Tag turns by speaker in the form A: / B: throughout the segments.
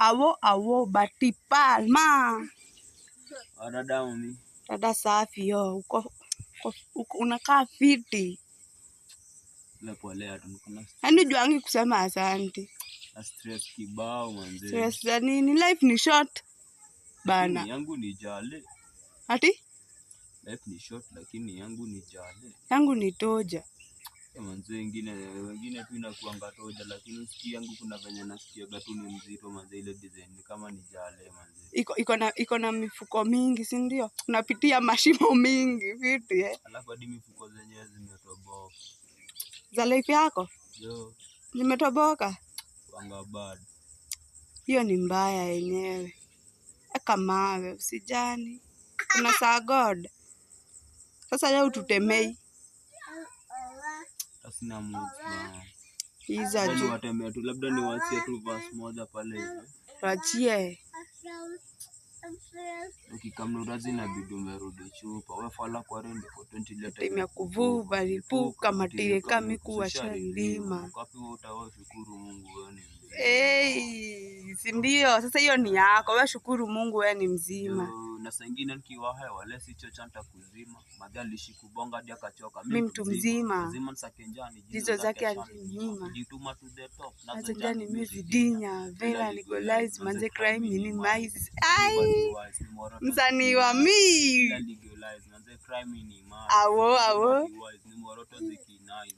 A: Awo Bati Palma.
B: Dada mimi.
A: Dada safi yo. Uko unakaa fiti.
B: Polea tu niko
A: Yaani juangi kusema asante.
B: na stress kibao manze.
A: Stress za nini? Life ni short bana.
B: Yangu ni jale.
A: Ati?
B: Life ni short lakini yangu ni jale.
A: Yangu ni toja.
B: Manze wengine tu inakuanga toja lakini usikie yangu kuna venye nasikia gatu ni mzito manze, ile design kama ni jale manze.
A: Iko na mifuko mingi, si ndio? Unapitia mashimo mingi vipi
B: Alafu hadi mifuko zenyewe zimetoboka.
A: Za life yako?
B: Yo.
A: Zimetoboka?
B: Wanga bad.
A: Hiyo ni mbaya yenyewe. Eka mawe usijani. Kuna saa God. Sasa leo tutemei.
B: Sina mood na.
A: Hizo tu.
B: Watemea tu labda ni wasie tu verse moja pale hivi.
A: Wachie.
B: Ukikamnurazi na bidu merudi chupa. We fala kwa rende kwa 20 leta.
A: Time ya kuvuva lipuka matile kami kuwa shalima.
B: Kapi utawa shukuru Mungu wewe ni mzima.
A: Si ndio? Sasa hiyo ni yako. Wewe shukuru Mungu wewe ni mzima.
B: Na saa ingine nikiwa hai wale si chocha nitakuzima. Madhali shikubonga hadi akachoka.
A: Mimi mtu mzima.
B: Mzima nsakenjani.
A: Jizo zake alinyima.
B: Jituma to the top.
A: Nazo njani mizidinya. Vela legalize manze crime minimize. Ai. Msanii wa mi. Awo.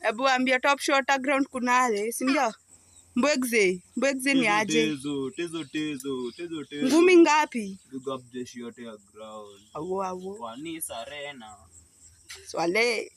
A: Ebu ambia Top Show Underground kunale, si ndio? Mbwegze ni aje?
B: Tezo.
A: Ngumi ngapi?
B: Big up jeshi yote ya ground.
A: Awo.
B: Kwani Sarena.
A: Swale.